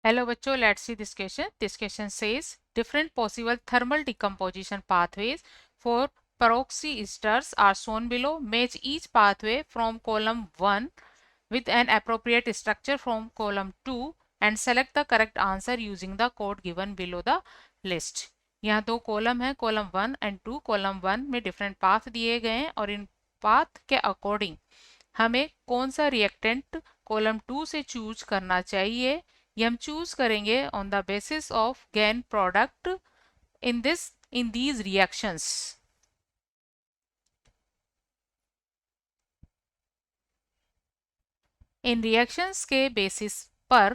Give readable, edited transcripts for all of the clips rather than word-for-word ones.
Hello बच्चों, let's see this question. This question says different possible thermal decomposition pathways for peroxy esters are shown below. Match each pathway from column 1 with an appropriate structure from column 2 and select the correct answer using the code given below the list. यहाँ दो column है, column 1 and 2. Column 1 में different path दिए गए हैं और इन path के according हमें कौन सा रिएक्टेंट कॉलम 2 से चूज करना चाहिए, ये हम चूज करेंगे on the basis of gain product in these reactions. In reactions के बेसिस पर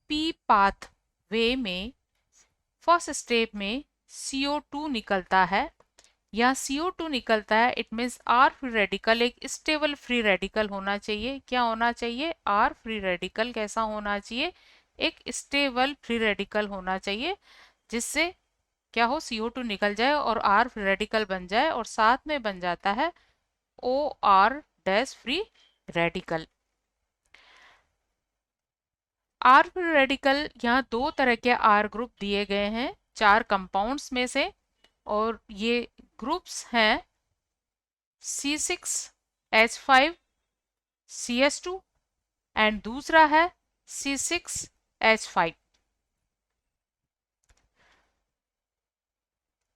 पी पाथ वे में फर्स्ट स्टेप में CO2 निकलता है. यहाँ CO2 निकलता है, it means R free radical एक स्टेबल फ्री रेडिकल होना चाहिए. क्या होना चाहिए? R फ्री रेडिकल कैसा होना चाहिए? एक स्टेबल फ्री रेडिकल होना चाहिए, जिससे क्या हो, CO2 निकल जाए और R फ्री रेडिकल बन जाए और साथ में बन जाता है OR dash free radical. R free radical यहाँ दो तरह के R ग्रुप दिए गए हैं 4 कंपाउंड्स में से, और ये ग्रुप्स हैं C6H5CS2 एंड दूसरा है C6H5.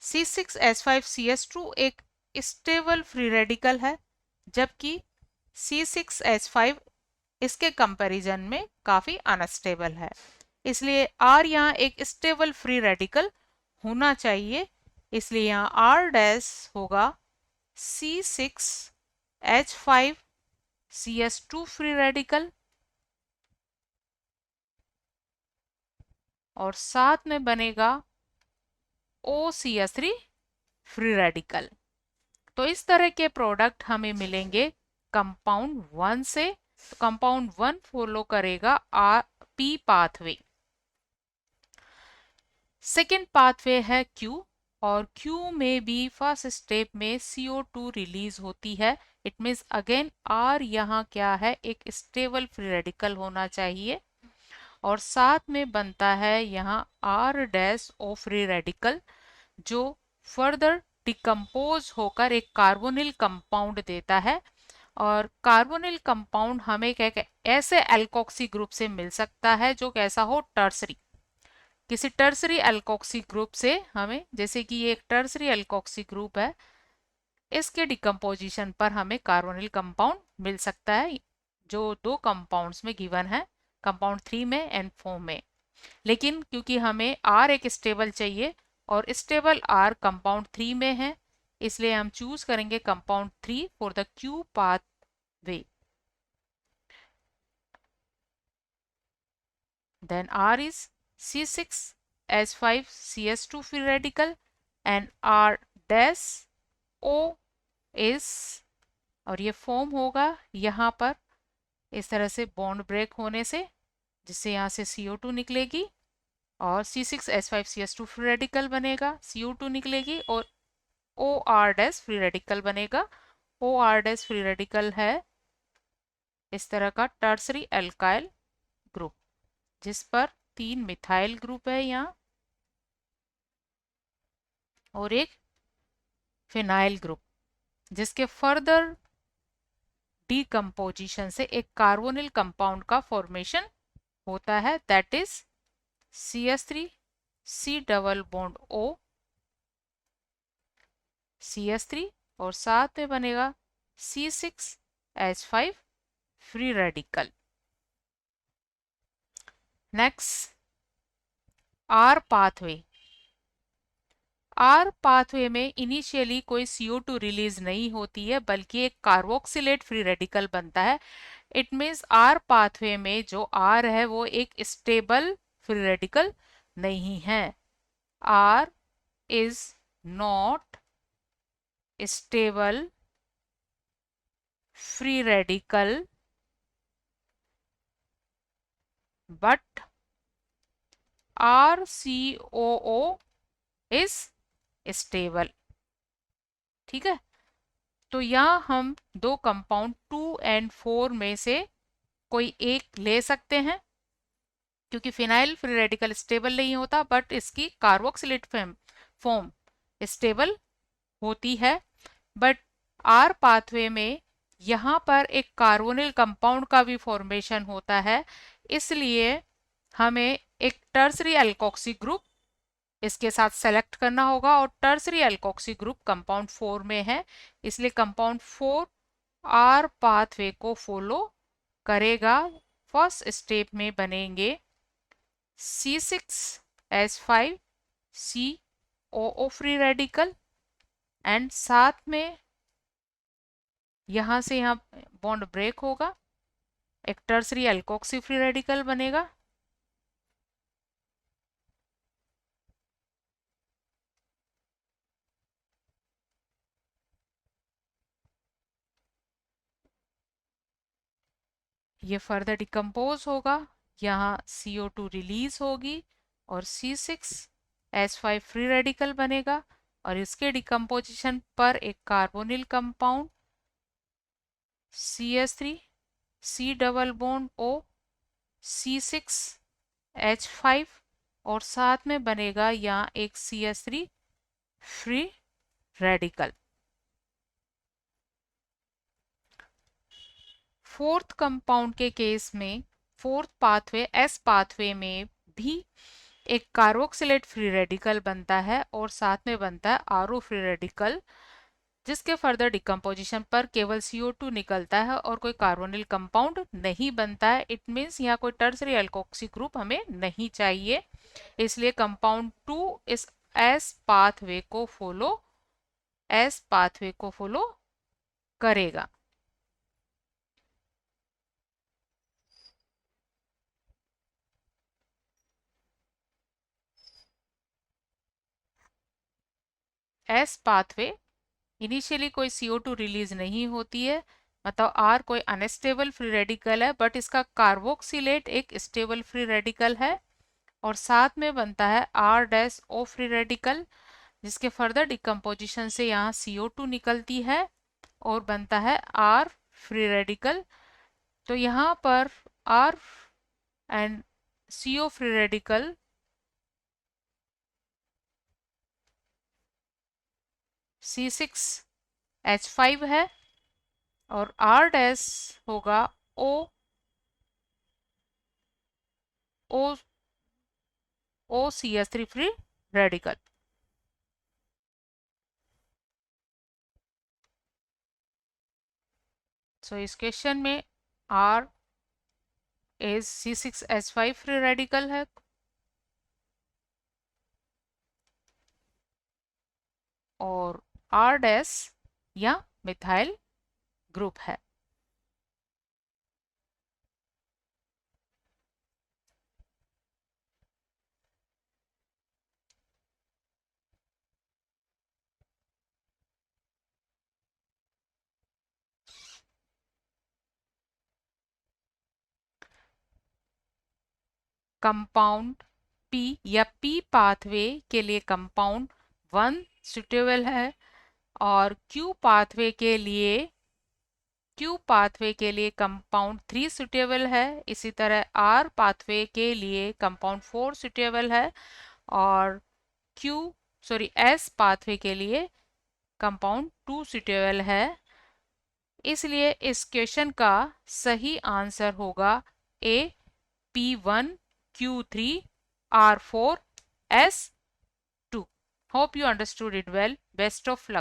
C6H5CS2 एक स्टेबल फ्री रेडिकल है, जबकि C6H5 इसके कंपैरिजन में काफी अनस्टेबल है. इसलिए R यहाँ एक स्टेबल फ्री रेडिकल होना चाहिए, इसलिए यहाँ R डैश होगा C6H5CS2 फ्री रेडिकल और साथ में बनेगा OCH3 फ्री रेडिकल. तो इस तरह के प्रोडक्ट हमें मिलेंगे कंपाउंड 1 से. तो कंपाउंड 1 फॉलो करेगा P पाथवे. सेकेंड पाथवे है Q, और Q में भी फर्स्ट स्टेप में CO2 रिलीज होती है. इट मीन्स अगेन R यहाँ क्या है, एक स्टेबल फ्री रेडिकल होना चाहिए और साथ में बनता है यहाँ R dash O free radical, जो फर्दर डिकम्पोज होकर एक कार्बोनिल कंपाउंड देता है. और कार्बोनिल कंपाउंड हमें क्या ऐसे एल्कोक्सी ग्रुप से मिल सकता है जो कैसा हो, टर्सरी. किसी टर्सरी एल्कोक्सी ग्रुप से हमें, जैसे कि ये एक टर्सरी एल्कोक्सी ग्रुप है, इसके डिकम्पोजिशन पर हमें कार्बोनिल कंपाउंड मिल सकता है, जो दो कंपाउंड्स में गिवन है, कंपाउंड 3 में एंड 4 में. लेकिन क्योंकि हमें R एक स्टेबल चाहिए और स्टेबल R कंपाउंड 3 में है, इसलिए हम चूज करेंगे compound 3 for the Q path way. Then R is C6H5CS2 free radical and R dash O is, और ये फॉर्म होगा यहाँ पर इस तरह से बॉन्ड ब्रेक होने से, जिससे यहाँ से CO2 निकलेगी और C6H5CS2 फ्री रेडिकल बनेगा, CO2 निकलेगी और OR डैश फ्री रेडिकल बनेगा. OR डैश फ्री रेडिकल है इस तरह का टर्सरी एल्काइल ग्रुप, जिस पर 3 मिथाइल ग्रुप है यहाँ और एक फिनाइल ग्रुप, जिसके फर्दर डीकम्पोजिशन से एक कार्बोनिल कंपाउंड का फॉर्मेशन होता है, that is CH3 C double bond O CH3 और साथ में बनेगा C6H5 free radical. Next R pathway. R pathway में इनिशियली कोई CO2 रिलीज नहीं होती है, बल्कि एक कार्बोक्सिलेट फ्री रेडिकल बनता है. इट मीन्स R पाथवे में जो R है वो एक स्टेबल फ्री रेडिकल नहीं है. R is not stable free radical but RCOO is stable. ठीक है, तो यहाँ हम दो कंपाउंड 2 एंड 4 में से कोई एक ले सकते हैं. क्योंकि फिनाइल फ्री रेडिकल स्टेबल नहीं होता, बट इसकी कार्बोक्सिलेट फॉर्म स्टेबल होती है। बट आर पाथवे में यहाँ पर एक कार्बोनिल कंपाउंड का भी फॉर्मेशन होता है, इसलिए हमें एक टर्सरी एल्कोक्सी ग्रुप इसके साथ सेलेक्ट करना होगा, और टर्सरी एल्कोक्सी ग्रुप कंपाउंड 4 में है, इसलिए कंपाउंड 4 आर पाथवे को फॉलो करेगा। फर्स्ट स्टेप में बनेंगे C6H5 COO free radical, and साथ में यहां से यहाँ बॉन्ड ब्रेक होगा, एक टर्सरी एल्कोक्सी फ्री रेडिकल बनेगा। ये फर्दर डिकम्पोज होगा, यहाँ CO2 रिलीज होगी और C6H5 फ्री रेडिकल बनेगा, और इसके डिकम्पोजिशन पर एक carbonyl compound CH3 C double bond O C6H5, और साथ में बनेगा यहाँ एक CH3 free radical. Fourth compound के केस में, फोर्थ पाथवे एस पाथवे में भी एक कार्बोक्सिलेट फ्री रेडिकल बनता है और साथ में बनता है आरओ फ्री रेडिकल, जिसके फर्दर डिकम्पोजिशन पर केवल CO2 निकलता है और कोई कार्बोनिल कंपाउंड नहीं बनता है। इट मीन्स यहाँ कोई टर्सरी एल्कोक्सी ग्रुप हमें नहीं चाहिए, इसलिए कंपाउंड 2 इस एस पाथवे को फॉलो करेगा। एस पाथवे इनिशियली कोई CO2 रिलीज नहीं होती है, मतलब आर कोई अनस्टेबल फ्री रेडिकल है, बट इसका कार्बोक्सिलेट एक स्टेबल फ्री रेडिकल है, और साथ में बनता है R dash O free radical, जिसके फर्दर डिकम्पोजिशन से यहाँ CO2 निकलती है और बनता है आर फ्री रेडिकल। तो यहाँ पर R and CO free radical C6H5 है, और R डैश होगा OCH3 फ्री रेडिकल। सो इस क्वेश्चन में R is C6H5 free radical है, और R डैश या मिथाइल ग्रुप है। कंपाउंड P या P पाथवे के लिए कंपाउंड 1 सुटेबल है, और Q पाथवे के लिए कंपाउंड 3 सुटेबल है। इसी तरह R पाथवे के लिए कंपाउंड 4 सुटेबल है, और S पाथवे के लिए कंपाउंड 2 सुटेबल है। इसलिए इस क्वेश्चन का सही आंसर होगा A P1 Q3 R4 S2। Hope you understood it well. Best of luck.